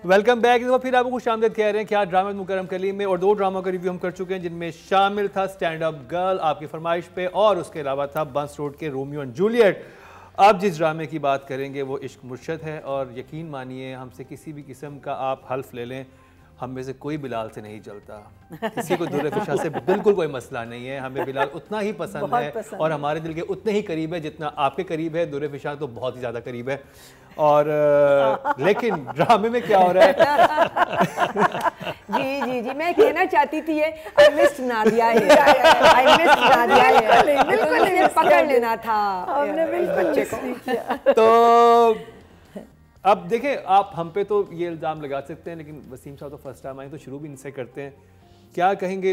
Welcome back. इस बार फिर आपको खुश आमदीद कह रहे हैं कि आज ड्रामा मुकरम कलीम में और 2 ड्रामा का रिव्यू हम कर चुके हैं, जिनमें शामिल था स्टैंड अप गर्ल आपकी फरमाइश पे, और उसके अलावा था बंस रोड के रोमियो एंड जूलियट। अब जिस ड्रामे की बात करेंगे वो इश्क मुर्शद है, और यकीन मानिए हमसे किसी भी किस्म का आप हल्फ ले लें, हम में से कोई बिलाल से नहीं चलता। किसी को दुर्रे फिशा से बिल्कुल कोई मसला नहीं है। हमें बिलाल उतना ही पसंद है और हमारे दिल के उतने ही करीब है जितना आपके करीब है। दुर्रे फिशा तो बहुत ही ज़्यादा करीब है। और लेकिन ड्रामे में क्या हो रहा है? जी जी जी, मैं कहना चाहती थी ये आई मिस नादिया है, आई मिस नादिया है, बिल्कुल पकड़ लेना था हमने बच्चे को। तो अब देखें, आप हम पे तो ये इल्ज़ाम लगा सकते हैं, लेकिन वसीम साहब तो फर्स्ट टाइम आए तो शुरू भी इनसे करते हैं। क्या कहेंगे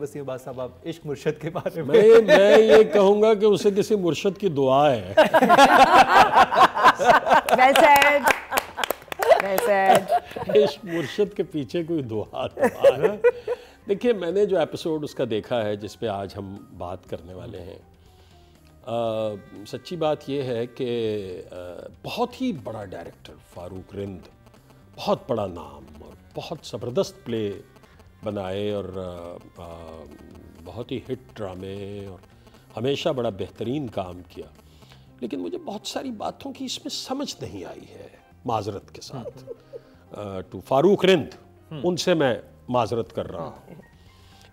वसीम अब्बास साहब आप इश्क मुर्शद के बारे में? मैं ये कहूँगा कि उसे किसी मुर्शद की दुआ है। well said, well said। इश्क मुर्शद के पीछे कोई दुआ है। देखिए, मैंने जो एपिसोड उसका देखा है जिस पे आज हम बात करने वाले हैं, सच्ची बात यह है कि बहुत ही बड़ा डायरेक्टर फारूक रिंद, बहुत बड़ा नाम और बहुत ज़बरदस्त प्ले बनाए और बहुत ही हिट ड्रामे और हमेशा बड़ा बेहतरीन काम किया। लेकिन मुझे बहुत सारी बातों की इसमें समझ नहीं आई है, माजरत के साथ। टू फारूक रिंद, उनसे मैं माजरत कर रहा हूँ।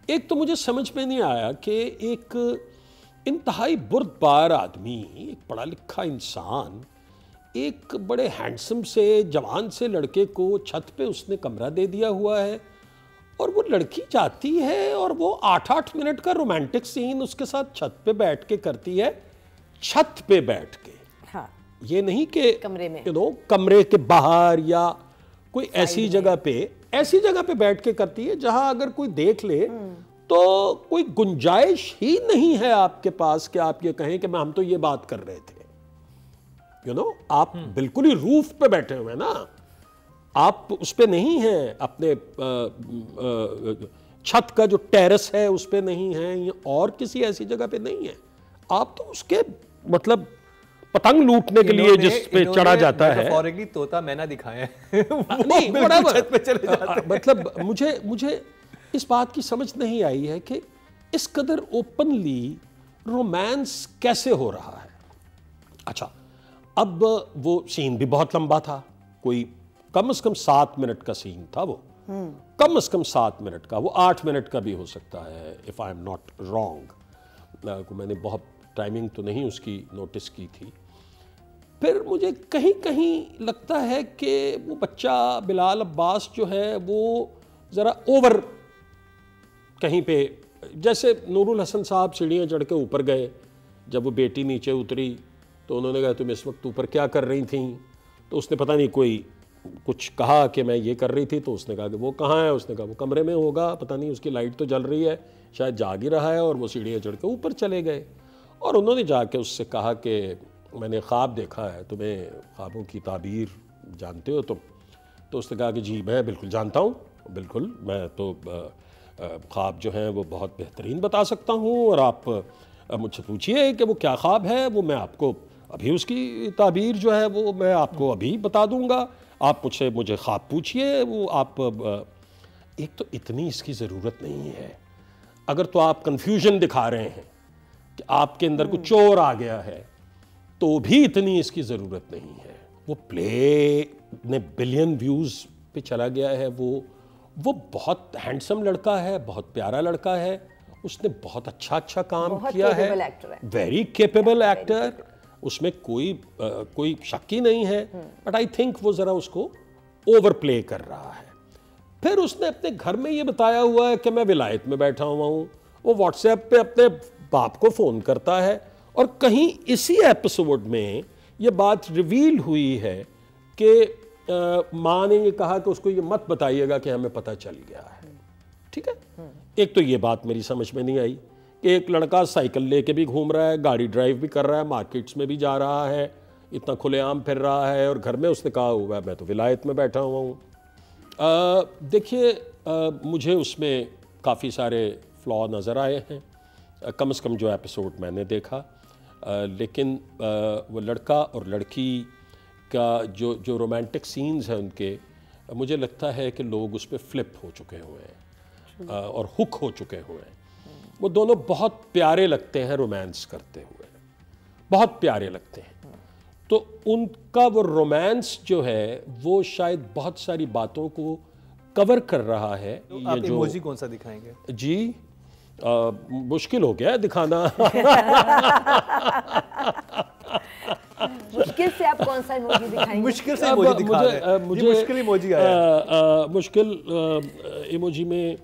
एक तो मुझे समझ में नहीं आया कि एक इंतहाई बुर्दबार आदमी, एक पढ़ा लिखा इंसान, एक बड़े हैंडसम से जवान से लड़के को छत पे उसने कमरा दे दिया हुआ है, और वो लड़की जाती है और वो 8-8 मिनट का रोमांटिक सीन उसके साथ छत पे बैठ के करती है। छत पे बैठ के, हाँ। ये नहीं कि कमरे में, कमरे के बाहर या कोई ऐसी जगह पे बैठ के करती है जहां अगर कोई देख ले तो कोई गुंजाइश ही नहीं है आपके पास कि आप ये कहें कि हम तो ये बात कर रहे थे। आप बिल्कुल ही रूफ पे बैठे हुए ना, आप उस पे नहीं हैं, अपने छत का जो टेरेस है उस पे नहीं है, और किसी ऐसी जगह पे नहीं है। आप तो उसके मतलब पतंग लूटने के लिए जिस पे चढ़ा जाता है, तोता मैना दिखाया नहीं छत पे चले जाते। मतलब मुझे इस बात की समझ नहीं आई है कि इस कदर ओपनली रोमांस कैसे हो रहा है। अच्छा, अब वो सीन भी बहुत लंबा था, कोई कम से कम 7 मिनट का सीन था वो, कम से कम 7 मिनट का, वो 8 मिनट का भी हो सकता है if I am not wrong. मैंने बहुत टाइमिंग तो नहीं उसकी नोटिस की थी। फिर मुझे कहीं कहीं लगता है कि वो बच्चा बिलाल अब्बास जो है वो ज़रा ओवर कहीं पे, जैसे नूरुल हसन साहब सीढ़ियाँ चढ़ के ऊपर गए, जब वो बेटी नीचे उतरी तो उन्होंने कहा तुम इस वक्त ऊपर क्या कर रही थी, तो उसने पता नहीं कोई कुछ कहा कि मैं ये कर रही थी, तो उसने कहा कि वो कहाँ है, उसने कहा वो कमरे में होगा, पता नहीं उसकी लाइट तो जल रही है, शायद जाग ही रहा है, और वो सीढ़ियाँ चढ़ के ऊपर चले गए। और उन्होंने जाके उससे कहा कि मैंने ख्वाब देखा है, तुम्हें ख्वाबों की ताबीर जानते हो तुम? तो उसने कहा कि जी मैं बिल्कुल जानता हूँ, बिल्कुल, मैं तो ख्वाब जो हैं वो बहुत बेहतरीन बता सकता हूँ, और आप मुझसे पूछिए कि वो क्या ख्वाब है, वो मैं आपको अभी उसकी ताबीर जो है वो मैं आपको अभी बता दूँगा। आप मुझे ख्वाब पूछिए, वो आप एक तो इतनी इसकी ज़रूरत नहीं है। अगर तो आप कन्फ्यूजन दिखा रहे हैं कि आपके अंदर कुछ चोर आ गया है, तो भी इतनी इसकी ज़रूरत नहीं है। वो प्ले ने बिलियन व्यूज़ पे चला गया है। वो बहुत हैंडसम लड़का है, बहुत प्यारा लड़का है, उसने बहुत अच्छा काम किया है, वेरी केपेबल एक्टर, उसमें कोई शक ही नहीं है। बट आई थिंक वो ज़रा उसको ओवर प्ले कर रहा है। फिर उसने अपने घर में ये बताया हुआ है कि मैं विलायत में बैठा हुआ हूँ, वो व्हाट्सएप पे अपने बाप को फ़ोन करता है, और कहीं इसी एपिसोड में ये बात रिवील हुई है कि माँ ने ये कहा कि उसको ये मत बताइएगा कि हमें पता चल गया है। ठीक है, एक तो ये बात मेरी समझ में नहीं आई कि एक लड़का साइकिल लेके भी घूम रहा है, गाड़ी ड्राइव भी कर रहा है, मार्केट्स में भी जा रहा है, इतना खुलेआम फिर रहा है, और घर में उसने कहा हुआ है मैं तो विलायत में बैठा हुआ हूँ। देखिए, मुझे उसमें काफ़ी सारे फ्लॉ नज़र आए हैं, कम से कम जो एपिसोड मैंने देखा। लेकिन वो लड़का और लड़की का जो रोमांटिक सीन्स हैं उनके, मुझे लगता है कि लोग उस पर फ्लिप हो चुके हुए हैं और हुक हो चुके हुए हैं। वो दोनों बहुत प्यारे लगते हैं रोमांस करते हुए, बहुत प्यारे लगते हैं। तो उनका वो रोमांस जो है वो शायद बहुत सारी बातों को कवर कर रहा है। तो आप इमोजी कौन सा दिखाएंगे? जी मुश्किल हो गया है दिखाना। मुश्किल से आप कौन सा इमोजी दिखाएंगे? मुश्किल से इमोजी दिखा रहे हैं। मुझे मुश्किल इमोजी आया। मुश्किल इमोजी में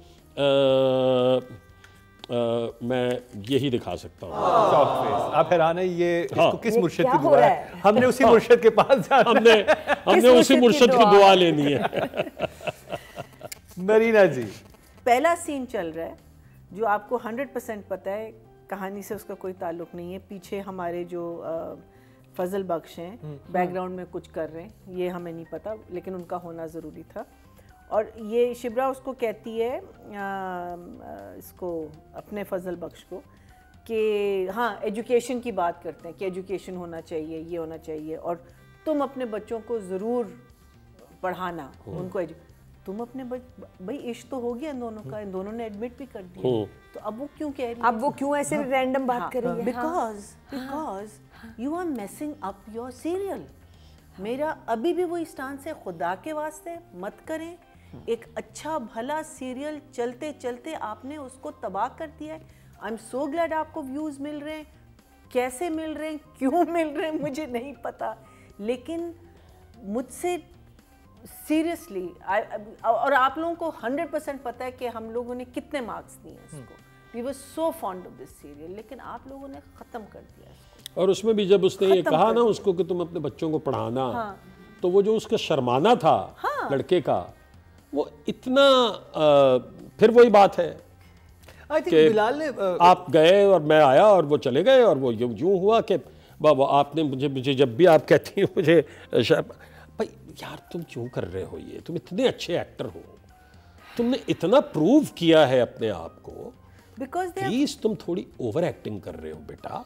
मैं यही दिखा सकता हूँ। Shock face. आप हैरान है ये इसको किस ये मुर्शिद क्या की हो दुआ रहा है? है? हमने उसी मुर्शिद के पास जाना है। हमने उसी मुर्शिद की दुआ लेनी है। मरीना जी, पहला सीन चल रहा है जो आपको 100% पता है, कहानी से उसका कोई ताल्लुक नहीं है। पीछे हमारे जो फजल बख्श हैं बैकग्राउंड में कुछ कर रहे हैं, ये हमें नहीं पता, लेकिन उनका होना ज़रूरी था। और ये शिब्रा उसको कहती है इसको अपने फजल बख्श को कि हाँ एजुकेशन की बात करते हैं कि एजुकेशन होना चाहिए, ये होना चाहिए, और तुम अपने बच्चों को ज़रूर पढ़ाना उनको। तुम अपने भाई इश्क तो हो गया इन दोनों का, इन दोनों ने एडमिट भी कर दिया, तो अब वो क्यों कह रही है? अब वो क्यों ऐसे रैंडम बात कर रही है? Because you are messing up your serial. मेरा अभी भी वही स्टांस है, खुदा के वास्ते मत करें। एक अच्छा भला सीरियल चलते चलते आपने उसको तबाह कर दिया है। आई एम सो ग्लैड आपको व्यूज़ मिल रहे हैं, कैसे मिल रहे हैं, क्यों मिल रहे हैं मुझे नहीं पता, लेकिन मुझसे सीरियसली और आप लोगों को 100% पता है कि हम लोगों ने कितने मार्क्स दिए इसको। We were so fond of this serial, लेकिन आप लोगों ने ख़त्म कर दिया इसको। और उसमें भी जब उसने ये कहा ना उसको कि तुम अपने बच्चों को पढ़ाना, तो वो जो उसका शर्माना था लड़के का, वो इतना फिर वही बात है आई थिंक बिलाल ने आप गए और मैं आया और वो चले गए, और वो यूं हुआ कि बाबा आपने मुझे जब भी आप कहती हैं मुझे भाई यार तुम क्यों कर रहे हो ये? तुम इतने अच्छे एक्टर हो, तुमने इतना प्रूव किया है अपने आप को, प्लीज तुम थोड़ी ओवर एक्टिंग कर रहे हो बेटा।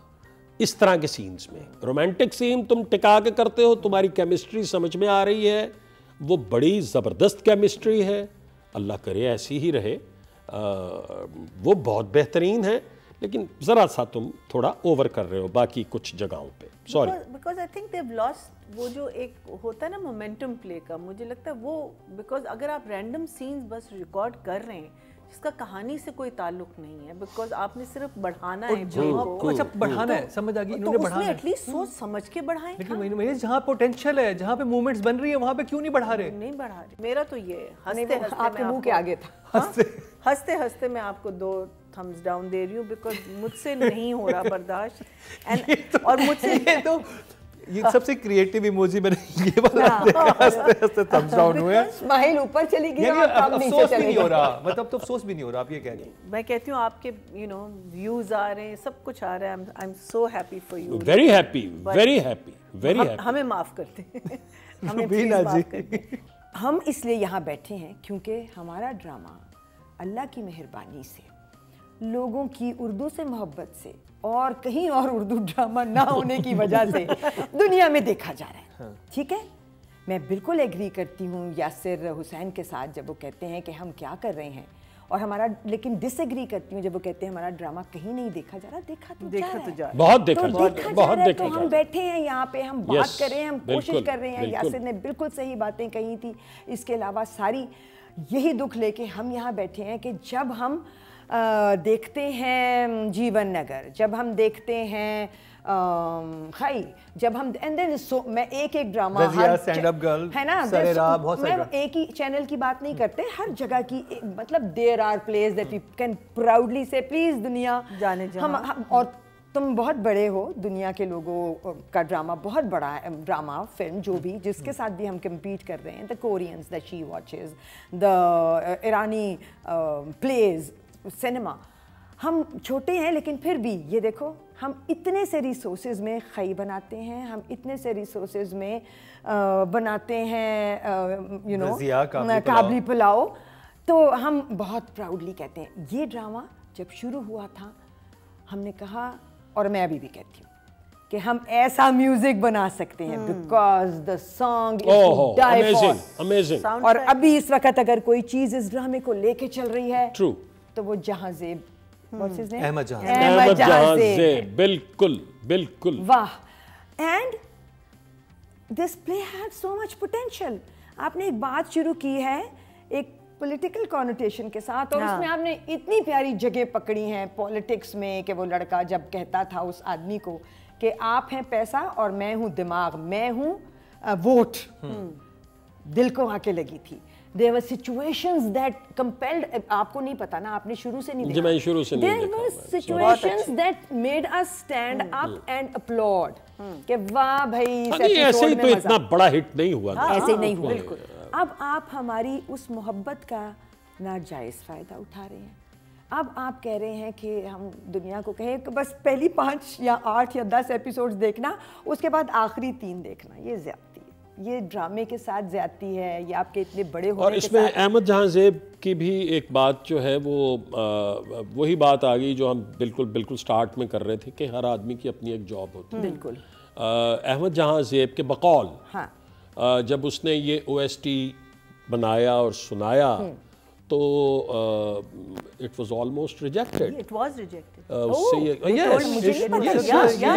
इस तरह के सीन्स में रोमांटिक सीन तुम टिका के करते हो, तुम्हारी केमिस्ट्री समझ में आ रही है, वो बड़ी ज़बरदस्त केमिस्ट्री है, अल्लाह करे ऐसी ही रहे, वो बहुत बेहतरीन है, लेकिन ज़रा सा तुम थोड़ा ओवर कर रहे हो बाकी कुछ जगहों पे। Sorry, because I think they have lost वो जो एक होता है ना मोमेंटम प्ले का, मुझे लगता है वो, बिकॉज अगर आप रैंडम सीन्स बस रिकॉर्ड कर रहे हैं जिसका कहानी से कोई ताल्लुक नहीं है, बिकॉज आपने सिर्फ बढ़ाना है को, अच्छा बढ़ाना है, समझ आ गई, इन्होंने बढ़ाना है, एटलीस्ट सोच समझ के बढ़ाएं। लेकिन मैंने जहाँ पोटेंशियल है, जहाँ पे मूवमेंट्स बन रही है, वहाँ पे क्यों नहीं बढ़ा रहे? नहीं बढ़ा रहे। मेरा तो ये हंसते आपके मुंह के आगे था, हंसते हंसते मैं आपको 2 थम्स डाउन दे रही हूँ, बिकॉज मुझसे नहीं हो रहा बर्दाश्त। एंड और मुझसे तो ये सबसे क्रिएटिव इमोजी मैंने ये वाला देखा, हंसते थम्स डाउन हुए, स्माइल ऊपर चली गई और अब अफसोस भी नहीं हो रहा, मतलब तो अफसोस भी नहीं हो रहा, आप ये कह रही हैं। मैं कहती हूँ आपके व्यूज आ रहे हैं, सब कुछ आ रहा है, I am so happy for you, very happy, very happy, very happy. हमें माफ करते हैं, हमें भी ना जी। हम इसलिए यहाँ बैठे हैं क्योंकि हमारा ड्रामा अल्लाह की मेहरबानी से, लोगों की उर्दू से मोहब्बत से और कहीं और उर्दू ड्रामा ना होने की वजह से दुनिया में देखा जा रहा है। ठीक है, मैं बिल्कुल एग्री करती हूँ यासिर हुसैन के साथ जब वो कहते हैं कि हम क्या कर रहे हैं, और हमारा, लेकिन डिसएग्री करती हूँ जब वो कहते हैं हमारा ड्रामा कहीं नहीं देखा जा रहा। देखा तो जा रहा है, बहुत देखा, बहुत देखा। तो हम बैठे हैं यहाँ पे, हम बात कर रहे हैं, हम कोशिश कर रहे हैं। यासिर ने बिल्कुल सही बातें कही थी। इसके अलावा सारी यही दुख लेके हम यहाँ बैठे हैं कि जब हम देखते हैं जीवन नगर, जब हम देखते हैं खाई, जब हम एंड देन मैं एक ड्रामा स्टैंड अप गर्ल है ना, मैं एक ही चैनल की बात नहीं करते, हर जगह की, मतलब there are place that we can proudly say please दुनिया जाने हम और तुम बहुत बड़े हो, दुनिया के लोगों का ड्रामा बहुत बड़ा है, ड्रामा फिल्म जो भी जिसके साथ भी हम कम्पीट कर रहे हैं, the Koreans, the she watches, the ईरानी प्लेज, सिनेमा। हम छोटे हैं लेकिन फिर भी ये देखो, हम इतने से रिसोर्सेज में खई बनाते हैं, हम इतने से रिसोर्सेज में बनाते हैं यू नो काबली पुलाव, तो हम बहुत प्राउडली कहते हैं। ये ड्रामा जब शुरू हुआ था हमने कहा, और मैं अभी भी कहती हूँ कि हम ऐसा म्यूजिक बना सकते हैं because the song is to die for. Amazing. और अभी इस वक्त अगर कोई चीज इस ड्रामे को लेके चल रही है ट्रू, तो वो Jahanzeb, what's his name, Ahmad Jahan, Ahmad Jahanzeb, बिल्कुल बिल्कुल। वाह। And this play had so much potential. आपने एक बात शुरू की है एक पॉलिटिकल कॉनोटेशन के साथ, और उसमें आपने इतनी प्यारी जगह पकड़ी है पॉलिटिक्स में कि वो लड़का जब कहता था उस आदमी को कि आप हैं पैसा और मैं हूं दिमाग, मैं हूं वोट, दिल को आके लगी थी। There were situations that compelled, आपको नहीं पता ना, आपने शुरू से नहीं देखा। मैं शुरू से नहीं देखा। There were situations that made us stand up and applaud कि वाह भाई इस ऐसे ही एपिसोड तो में इतना बड़ा हिट नहीं हुआ था। ऐसे ही नहीं हुआ। अब आप हमारी उस मोहब्बत का नाजायज फायदा उठा रहे हैं। अब आप कह रहे हैं कि हम दुनिया को कहें कि बस पहली 5 या 8 या 10 एपिसोड्स देखना, उसके बाद आखिरी 3 देखना। ये ज्यादती है, ये ड्रामे के साथ ज्यादती है, ये आपके इतने बड़े होने और के इसमें साथ। अहमद जहांजेब की भी एक बात जो है वो वही बात आ गई जो हम बिल्कुल स्टार्ट में कर रहे थे कि हर आदमी की अपनी एक जॉब होती है। बिल्कुल। अहमद जहांजेब के बकौल हाँ। जब उसने ये OST बनाया और सुनाया तो it was almost rejected. It was rejected.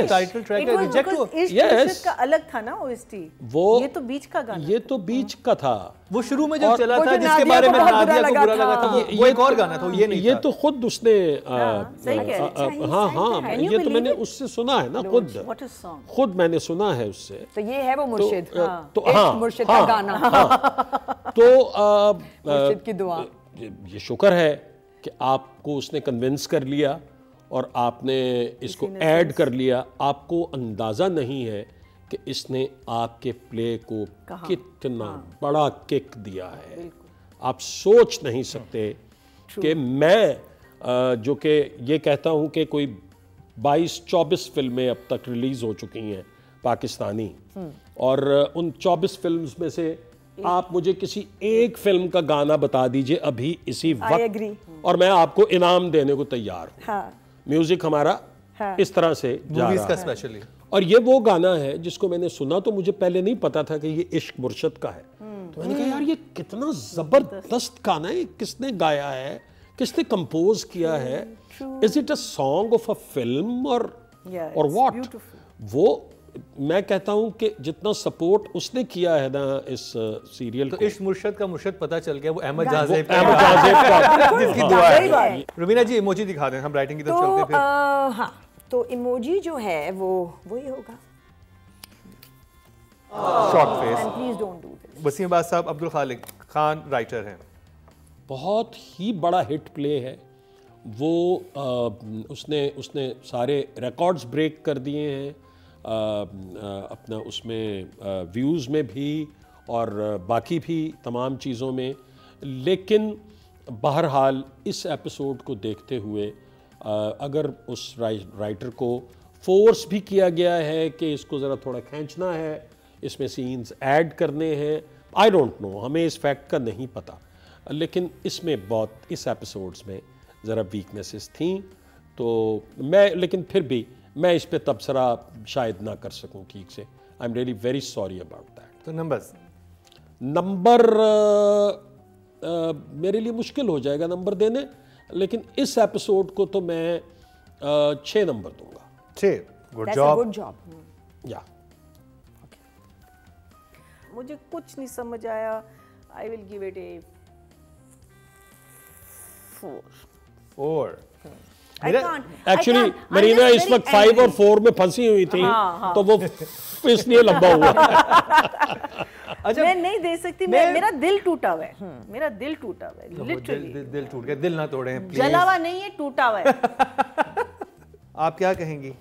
Title track है, रिजेक्ट हुआ। Yes. का अलग था ना OST, वो ये तो बीच का गाना। ये तो बीच का था। वो शुरू में जब चला वो था जो जिसके नादिया बारे को में बहुत नादिया बुरा को बुरा लगा लगा था, था। वो एक और गाना था, ये नहीं ये था। तो खुद उसने सही कह रहे हैं। हाँ हाँ, Can you ये तो believe मैंने it? उससे सुना है ना खुद, What a song. खुद मैंने सुना है उससे। तो ये है वो मुर्शिद, तो इश्क हाँ, मुर्शिद हाँ, का गाना। तो मुर्शिद की दुआ। ये शुक्र है कि आपको उसने कन्विंस कर लिया और आपने इसको ऐड कर लिया। आपको अंदाज़ा नहीं है कि इसने आपके प्ले को कितना बड़ा किक दिया है। आप सोच नहीं सकते कि मैं जो कि ये कहता हूँ कि कोई 22-24 फिल्में अब तक रिलीज़ हो चुकी हैं पाकिस्तानी, और उन 24 फिल्म्स में से आप मुझे किसी एक फिल्म का गाना बता दीजिए अभी इसी वक्त, और मैं आपको इनाम देने को तैयार हूँ। हाँ। म्यूजिक हमारा इस तरह से जा मूवीज रहा का है। स्पेशली। और ये वो गाना है जिसको मैंने सुना तो मुझे पहले नहीं पता था कि ये इश्क मुर्शद का है। तो मैंने कहा यार ये कितना जबरदस्त गाना है, किसने गाया है, किसने कंपोज किया है, is it a song of a film और व्हाट? वो मैं कहता हूं कि जितना सपोर्ट उसने किया है ना इस सीरियल तो को, इश्क मुर्शद का मुर्शद पता चल गया, वो अहमद वो जहांजेब अहमद जहांजेब का जिसकी दुआ सही बात है। है। रुबीना जी इमोजी दिखा दें, हम राइटिंग की तरफ तो चलते हैं फिर। हाँ, तो इमोजी जो है वो ही होगा। Short face. And please don't do this. Waseem Abbas sahab Abdul Khaliq Khan writer हैं। बहुत ही बड़ा हिट प्ले है वो। उसने सारे रिकॉर्ड्स ब्रेक कर दिए हैं अपना उसमें व्यूज़ में भी और बाकी भी तमाम चीज़ों में। लेकिन बहरहाल इस एपिसोड को देखते हुए अगर उस राइटर को फोर्स भी किया गया है कि इसको ज़रा थोड़ा खींचना है, इसमें सीन्स ऐड करने हैं, आई डोंट नो, हमें इस फैक्ट का नहीं पता, लेकिन इसमें बहुत इस एपिसोड्स में ज़रा वीकनेसेस थी। तो लेकिन फिर भी मैं इस पे तबसरा शायद ना कर सकूं ठीक से। I am really very sorry about that. तो नंबर मेरे लिए मुश्किल हो जाएगा नंबर देने, लेकिन इस एपिसोड को तो मैं 6 नंबर दूंगा। 6। Good That's a job. good job. या मुझे कुछ नहीं समझ आया। I will give it A 4। Actually Marina इस वक्त 5 और 4 में फंसी हुई थी, तो वो इसलिए लंबा हुआ। अच्छा, मैं नहीं दे सकती, मेरा दिल टूटा हुआ है। मेरा दिल टूटा हुआ है, लिटरली। दिल टूट गया, दिल ना तोड़ें प्लीज। जला हुआ नहीं है, टूटा हुआ है। आप क्या कहेंगी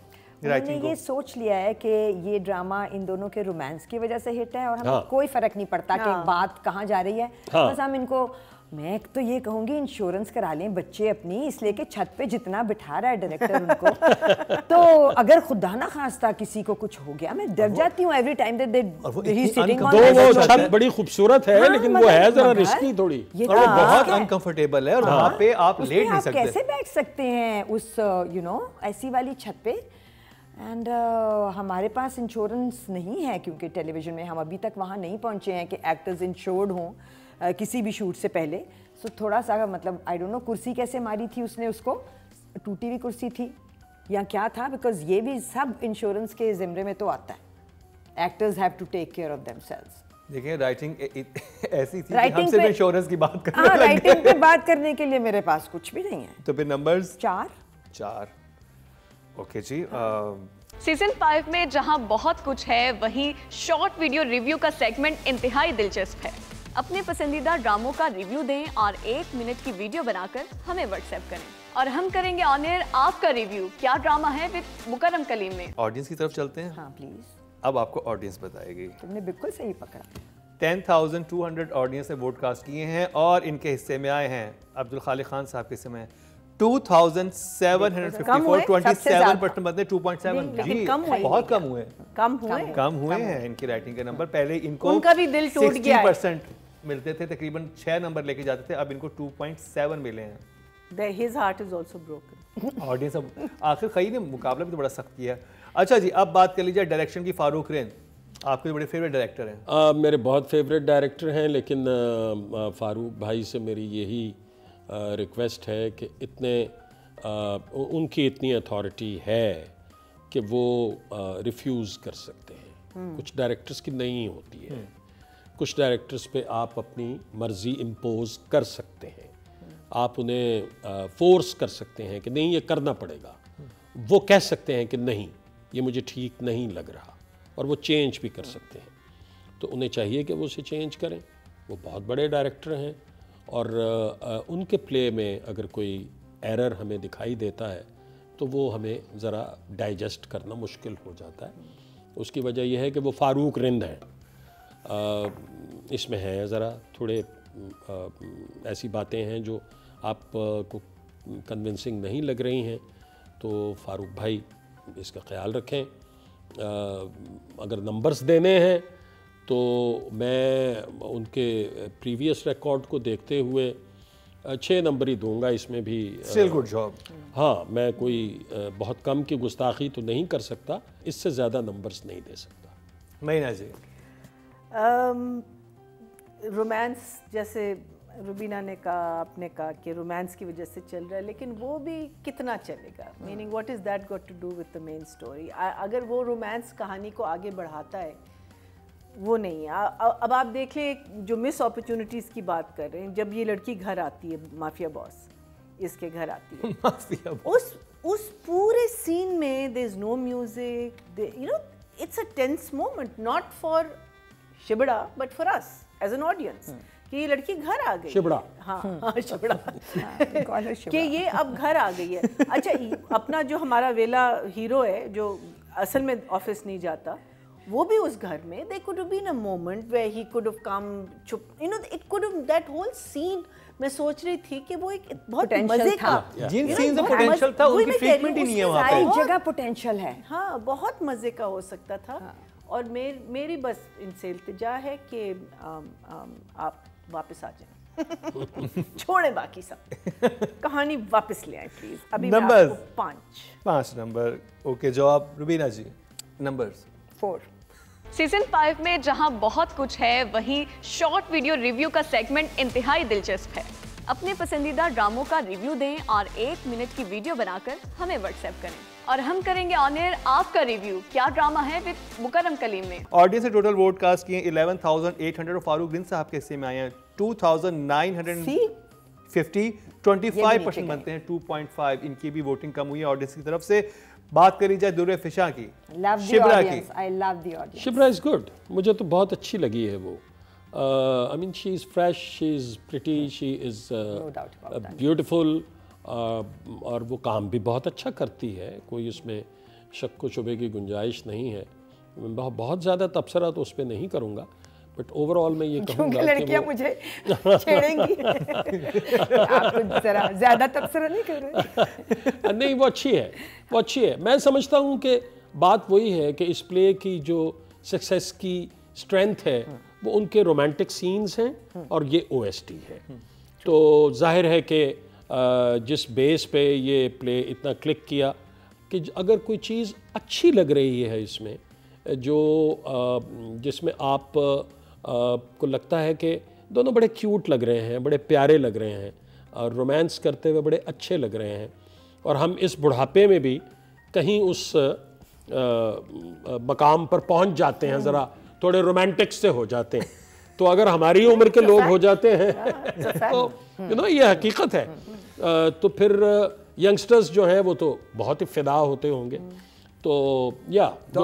मैंने ये सोच लिया है कि ये ड्रामा इन दोनों के रोमांस की वजह से हिट है और हमें कोई फर्क नहीं पड़ता कि बात कहाँ जा रही है। बस हम इनको, मैं तो ये कहूंगी इंश्योरेंस करा लें बच्चे अपनी, इसलिए कि छत पे जितना बिठा रहा है डायरेक्टर उनको तो अगर खुदा ना खास्ता किसी को कुछ हो गया, मैं डर जाती हूँ every time that he sitting on. वो छत बड़ी खूबसूरत है, लेकिन वो है जरा रिस्की थोड़ी, और वो बहुत अनकंफर्टेबल है और वहाँ पे आप लेट नहीं सकते। कैसे बैठ सकते हैं उस ऐसी वाली छत पे? एंड हमारे पास इंश्योरेंस नहीं है क्योंकि टेलीविज़न में हम अभी तक वहाँ नहीं पहुँचे हैं कि एक्टर्स इंश्योर्ड हों किसी भी शूट से पहले। सो थोड़ा सा मतलब आई डोंट नो कुर्सी कैसे मारी थी उसने, उसको टूटी हुई कुर्सी थी या क्या था, बिकॉज ये भी सब इंश्योरेंस के ज़िम्मे में तो आता है। Actors have to take care of themselves. देखिए राइटिंग ऐसी थी कि हम सिर्फ इंश्योरेंस की बात करने लगे। राइटिंग पे बात करने के लिए मेरे पास कुछ भी नहीं है। तो फिर नंबर्स 4। ओके जी। सीजन 5 में जहां बहुत कुछ है, वहीं शॉर्ट वीडियो रिव्यू का सेगमेंट इंतहाई दिलचस्प है। अपने पसंदीदा ड्रामों का रिव्यू दें और 1 मिनट की वीडियो बनाकर हमें व्हाट्सएप करें और हम करेंगे ऑन एयर आपका रिव्यू। क्या ड्रामा है विद मुकर्रम कलीम में। ऑडियंस की तरफ चलते हैं। हाँ प्लीज। अब आपको ऑडियंस बताएगी। तुमने बिल्कुल सही पकड़ा। 10,200 ऑडियंस ने वोट कास्ट किए हैं और इनके हिस्से में आए हैं अब्दुल खालिक खान साहब के हिस्से में 2,754, 27% बदले 2.7। जी बहुत कम हुए हैं इनकी राइटिंग के नंबर। पहले इनको उनका भी दिल टूट गया है। 60% मिलते थे, तकरीबन 6 नंबर लेके जाते थे, अब इनको 2.7 मिले हैं। His heart is also broken। Audience अब आखिर खई ने मुकाबला भी तो बड़ा सख्त किया। अच्छा जी, अब बात कर लीजिए डायरेक्शन की। फारूक रेन आपके बड़े फेवरेट डायरेक्टर हैं। मेरे बहुत फेवरेट डायरेक्टर हैं, लेकिन फारूक भाई से मेरी यही रिक्वेस्ट है कि उनकी इतनी अथॉरिटी है कि वो रिफ्यूज़ कर सकते हैं। कुछ डायरेक्टर्स की नहीं होती है। कुछ डायरेक्टर्स पे आप अपनी मर्ज़ी इम्पोज कर सकते हैं, आप उन्हें फोर्स कर सकते हैं कि नहीं ये करना पड़ेगा। वो कह सकते हैं कि नहीं ये मुझे ठीक नहीं लग रहा, और वो चेंज भी कर सकते हैं। तो उन्हें चाहिए कि वो उसे चेंज करें। वो बहुत बड़े डायरेक्टर हैं और उनके प्ले में अगर कोई एरर हमें दिखाई देता है तो वो हमें ज़रा डाइजेस्ट करना मुश्किल हो जाता है। उसकी वजह यह है कि वो फारूक रिंद हैं। इसमें है ज़रा थोड़े ऐसी बातें हैं जो आपको कन्विंसिंग नहीं लग रही हैं, तो फारूक भाई इसका ख्याल रखें। अगर नंबर्स देने हैं तो मैं उनके प्रीवियस रिकॉर्ड को देखते हुए 6 नंबर ही दूंगा। इसमें भी स्टिल गुड जॉब। हाँ, मैं कोई बहुत कम की गुस्ताखी तो नहीं कर सकता, इससे ज़्यादा नंबर्स नहीं दे सकता। महीना जी, रोमांस जैसे रुबीना ने कहा, आपने कहा कि रोमांस की वजह से चल रहा है, लेकिन वो भी कितना चलेगा। Meaning what is that got to do with the main story. अगर वो रोमांस कहानी को आगे बढ़ाता है, वो नहीं है। अब आप देख लें, जो मिस अपॉर्चुनिटीज़ की बात कर रहे हैं, जब ये लड़की घर आती है, माफिया बॉस इसके घर आती है, माफिया उस पूरे सीन में there is no music, you know, it's a tense moment, not for Shibra but for us as an audience, कि ये लड़की घर आ गई। शिबड़ा, हाँ शिबड़ा कि ये अब घर आ गई है। अच्छा, अपना जो हमारा वेला हीरो है जो असल में ऑफिस नहीं जाता, वो भी उस घर में, they could have been a moment where he could have come, you know, it could have, that whole scene, मैं सोच रही थी कि वो एक बहुत मजे का, जिन सीन्स में पोटेंशियल था उनकी ट्रीटमेंट ही नहीं है वहाँ पे। सारी जगह पोटेंशियल है। हाँ, बहुत मजे का हो सकता था। और मेरी बस इनसे इल्तिजा है कि आप वापस आ जाएं। छोड़े बाकी सब, कहानी वापस ले आए प्लीज। अभी नंबर 5 नंबर। ओके, जवाब रुबीना जी। नंबर्स 4। सीजन 5 में जहां बहुत कुछ है, वहीं शॉर्ट वीडियो रिव्यू का सेगमेंट इंतहाई दिलचस्प है। अपने पसंदीदा ड्रामों का रिव्यू दें और 1 मिनट की वीडियो बनाकर हमें व्हाट्सएप करें और हम करेंगे ऑन एयर आपका रिव्यू। क्या ड्रामा है विद मुकर्रम कलीम में। ऑडियंस ने टोटल वोट कास्ट किए 11,800 और फारूक रिंद साहब के हिस्से में आए हैं 2,950। 25% बनते हैं 2.5। इनकी भी वोटिंग कम हुई है ऑडियंस की तरफ से। बात करी जाए दुर्रे फिशा की, शिबरा की। I love the audience. Shibra is good, मुझे तो बहुत अच्छी लगी है वो। I mean she is fresh, she is pretty, she is beautiful, और वो काम भी बहुत अच्छा करती है, कोई उसमें शक व शुबे की गुंजाइश नहीं है। मैं बहुत ज़्यादा तबसरा तो उस पर नहीं करूँगा, बट ओवरऑल मैं ये कहूँगा कि लड़कियाँ मुझे छेड़ेंगी। आप कुछ ज़रा ज़्यादा तबसरा नहीं कर रहे। नहीं, वो अच्छी है, वो अच्छी है। मैं समझता हूँ कि बात वही है कि इस प्ले की जो सक्सेस की स्ट्रेंथ है वो उनके रोमांटिक सीन्स हैं और ये OST है। तो जाहिर है कि जिस बेस पे ये प्ले इतना क्लिक किया, कि अगर कोई चीज़ अच्छी लग रही है इसमें, जो जिसमें आप को लगता है कि दोनों बड़े क्यूट लग रहे हैं, बड़े प्यारे लग रहे हैं और रोमांस करते हुए बड़े अच्छे लग रहे हैं, और हम इस बुढ़ापे में भी कहीं उस मकाम पर पहुंच जाते हैं, ज़रा थोड़े रोमांटिक से हो जाते हैं, तो अगर हमारी उम्र के लोग हो जाते हैं तो ये हकीकत है, तो फिर यंगस्टर्स जो हैं वो तो बहुत ही फिदा होते होंगे। तो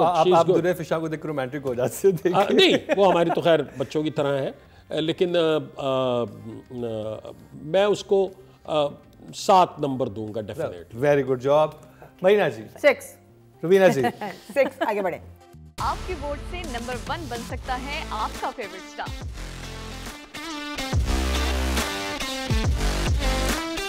आप दुर्रे फिशा को देख रोमांटिक हो जाते हैं? नहीं, वो हमारी तो खैर बच्चों की तरह है, लेकिन मैं उसको 7 नंबर दूंगा डेफिनेटली। वेरी गुड जॉब महीना जी। 6। रुबीना जी 6। आगे बढ़े। आपके वोट से नंबर 1 बन सकता है आपका फेवरेट स्टार।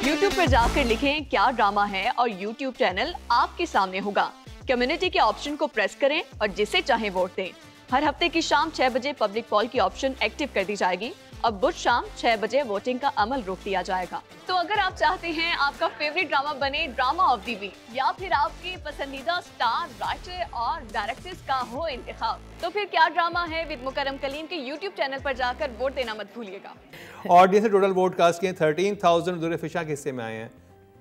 YouTube पर जाकर लिखें क्या ड्रामा है और YouTube चैनल आपके सामने होगा। कम्युनिटी के ऑप्शन को प्रेस करें और जिसे चाहे वोट दें। हर हफ्ते की शाम 6 बजे पब्लिक पॉल की ऑप्शन एक्टिव कर दी जाएगी और बुध शाम 6 बजे वोटिंग का अमल रोक दिया जाएगा। तो अगर आप चाहते हैं आपका फेवरेट ड्रामा बने ड्रामा ऑफ द वीक या फिर आपके पसंदीदा स्टार, राइटर और डायरेक्टर्स का हो इंतखाब, तो फिर क्या ड्रामा है विद मुकरम कलीम के YouTube चैनल पर जाकर वोट देना मत भूलिएगा। ऑडियंस ने टोटल वोट कास्ट किए 13,000 दुर्रे फिशा के हिस्से में आए हैं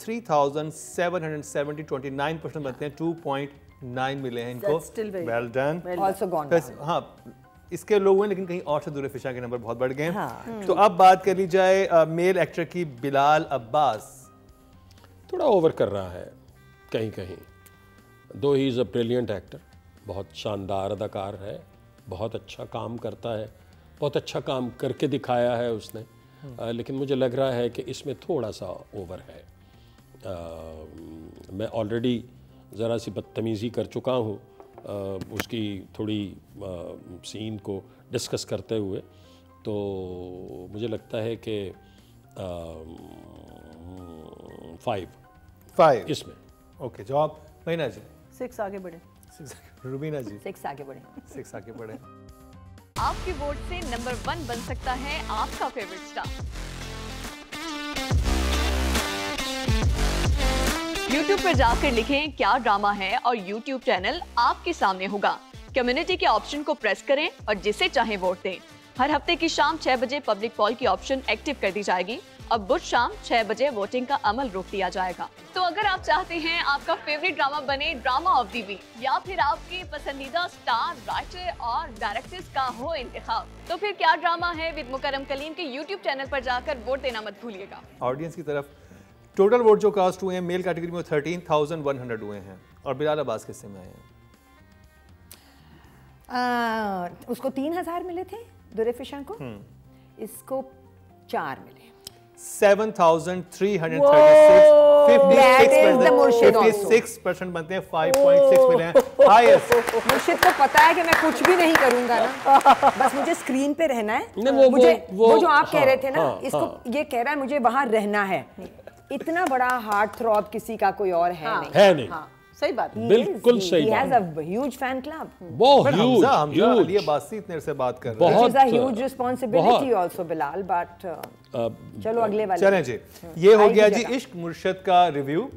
3,770 29% बनते हैं 2.9 मिले हैं इनको। Well done. Also gone down. हाँ इसके लोग हुए लेकिन कहीं और से दुर्रे फिशा के नंबर बहुत बढ़ गए हैं। तो अब बात कर ली जाए मेल एक्टर की, बिलाल अब्बास थोड़ा ओवर कर रहा है कहीं कहीं, दो he is a brilliant actor, बहुत शानदार अदाकार है, बहुत अच्छा काम करता है, बहुत अच्छा काम करके दिखाया है उसने, लेकिन मुझे लग रहा है कि इसमें थोड़ा सा ओवर है। मैं ऑलरेडी ज़रा सी बदतमीज़ी कर चुका हूँ उसकी थोड़ी सीन को डिस्कस करते हुए, तो मुझे लगता है कि 5 इसमें। ओके जॉब महीना जी। 6 आगे बढ़े। रुबीना जी 6 आगे बढ़े। 6 आगे बढ़े। आपके वोट से नंबर 1 बन सकता है आपका फेवरेट स्टार। YouTube पर जाकर लिखें क्या ड्रामा है और YouTube चैनल आपके सामने होगा। कम्युनिटी के ऑप्शन को प्रेस करें और जिसे चाहे वोट दें। हर हफ्ते की शाम 6 बजे पब्लिक पॉल की ऑप्शन एक्टिव कर दी जाएगी और बुध शाम 6 बजे वोटिंग का अमल रोक दिया जाएगा। तो अगर आप चाहते हैं आपका फेवरेट ड्रामा बने ड्रामा ऑफ द वीक या फिर आपके पसंदीदा स्टार, राइटर और डायरेक्टर्स का हो इंतखाब, तो फिर क्या ड्रामा है विद मुकरम कलीम के YouTube चैनल पर जाकर वोट देना मत भूलिएगा। ऑडियंस की तरफ टोटल वोट जो कास्ट हुए हैं मेल कैटेगरी में 13,100 हुए हैं और बिलाल अब्बास किससे में आए हैं? उसको 3,000 मिले थे दुर्रे फिशा को, इसको 4 मिले। 7,336 56% बनते हैं 5.6 मिले हैं हाईएस्ट। मुर्शिद को पता है कि मैं कुछ भी नहीं करूंगा ना, बस मुझे स्क्रीन पे रहना है। मुझे वो जो आप कह रहे थे ना, इसको ये कह रहा है मुझे वहां रहना है। इतना बड़ा हार्ट थ्रॉब किसी का कोई और है नहीं। है नहीं। सही बात। बिल्कुल सही बात। He has a huge fan club. बहुत huge, हमजा अली अब्बासी इतने से बात कर रहे हैं। Which is a huge responsibility also Bilal, but चलो अगले वाले। चलें जी, ये हो गया जी इश्क मुर्शद का रिव्यू।